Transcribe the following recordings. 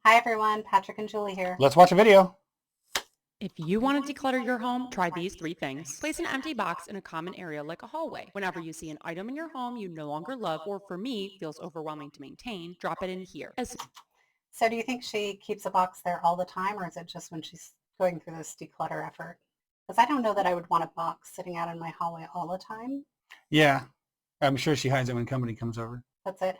Hi everyone, Patrick and Julie here. Let's watch a video. If you want to declutter your home, try these 3 things. Place an empty box in a common area like a hallway. Whenever you see an item in your home you no longer love or for me feels overwhelming to maintain, drop it in here. So do you think she keeps a box there all the time, or is it just when she's going through this declutter effort? Because I don't know that I would want a box sitting out in my hallway all the time. Yeah, I'm sure she hides it when company comes over. That's it.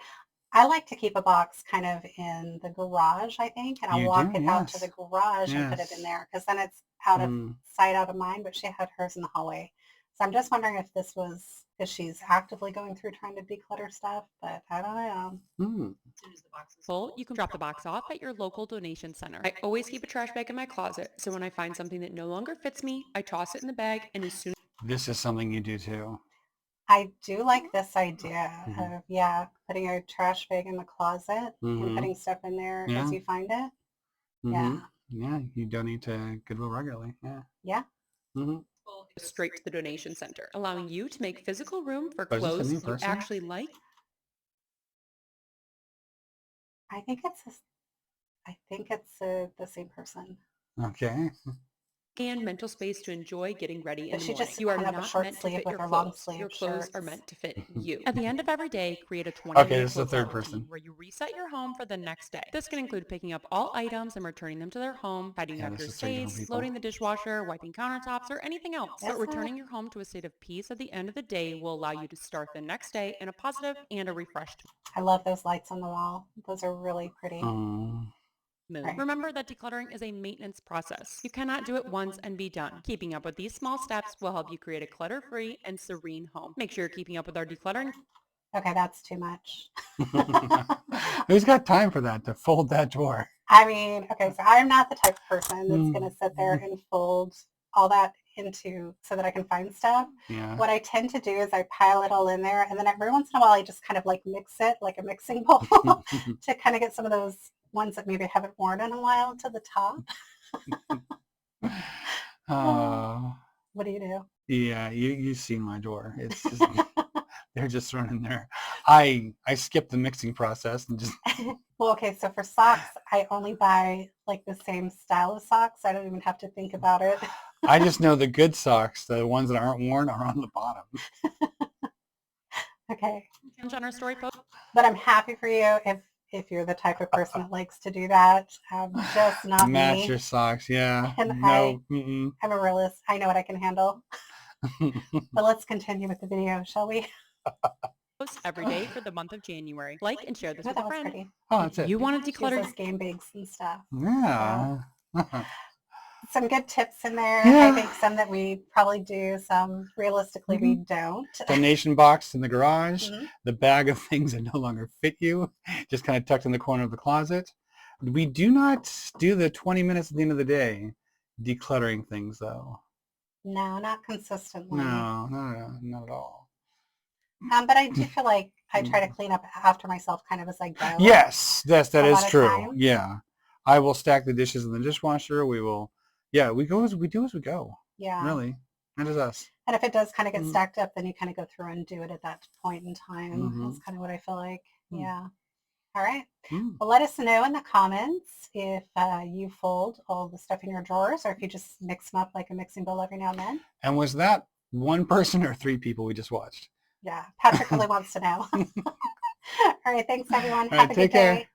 I like to keep a box kind of in the garage, I think, and I'll You walk do? it out to the Yes. garage and put it in Yes. there because then it's out of Mm. sight, out of mind, but she had hers in the hallway. So I'm just wondering if this was because she's actively going through trying to declutter stuff, but I don't know. Mm. As soon as the box is full, you can drop the box off at your local donation center. I always keep a trash bag in my closet, so when I find something that no longer fits me, I toss it in the bag, and as soon This is something you do too. I do like this idea Mhm. of, yeah, putting a trash bag in the closet and Mhm. putting stuff in there Yeah. as you find it. Mhm. Yeah. Yeah, you donate to Goodwill regularly. Yeah. Yeah. Mhm. go straight to the donation center, allowing you to make physical room for But is this a clothes new you person? actually like. I think it's the same person. Okay. And mental space to enjoy getting ready in But the she morning. just You are kind of a not short meant to sleeve fit with your her long clothes. Your sleeve clothes are shirts. meant to fit you. At the end of every day, create a 20-minute Okay, this is the closeout third routine person. where you reset your home for the next day. This can include picking up all items and returning them to their home, tidying Yeah, up this your is 3 different space, people. loading the dishwasher, wiping countertops, or anything else. But Is returning your home to a state of peace at the end of the day will allow you to start the next day in a positive and a refreshed I love those lights on the wall. Those are really pretty. Um, mood. Right. Remember that decluttering is a maintenance process. You cannot do it once and be done. Keeping up with these small steps will help you create a clutter-free and serene home. Make sure you're keeping up with our decluttering. Okay, that's too much. Who's got time for that, to fold that drawer? I mean, okay, so I'm not the type of person that's Mm. going to sit there and fold all that into so that I can find stuff. Yeah. What I tend to do is I pile it all in there, and then every once in a while I just kind of like mix it like a mixing bowl to kind of get some of those ones that maybe I haven't worn in a while to the top. Oh. What do you do? Yeah, you see my drawer. It's just they're just thrown in there. I skip the mixing process and just Well, okay, so for socks, I only buy like the same style of socks. I don't even have to think about it. I just know the good socks, the ones that aren't worn, are on the bottom. Okay. On our story post. But I'm happy for you if you're the type of person that likes to do that. Just not Match me. your socks, yeah. And No. I'm a realist. I know what I can handle. But let's continue with the video, shall we? Post every day for the month of January. Like and share this Oh, with that a was friend. pretty. Oh, that's If it. you want to She has declutter those game bags and stuff. Yeah. Some good tips in there. Yeah. I think some that we probably do, some realistically we don't. Donation box in the garage, Mhm. the bag of things that no longer fit you, just kind of tucked in the corner of the closet. We do not do the 20 minutes at the end of the day decluttering things, though. No, not consistently. No, not at all. But I do feel like I try to clean up after myself kind of as I go. Yes, that A is lot of true. times. Yeah, I will stack the dishes in the dishwasher. We will. Yeah, we do as we go. Yeah. Really, that is us. And if it does kind of get Mhm. stacked up, then you kind of go through and do it at that point in time. Mhm. That's kind of what I feel like. Mm. Yeah. All right. Mm. Well, let us know in the comments if you fold all the stuff in your drawers or if you just mix them up like a mixing bowl every now and then. And was that one person or 3 people we just watched? Yeah. Patrick really wants to know. All right. Thanks, everyone. All Have right, a take good day. care.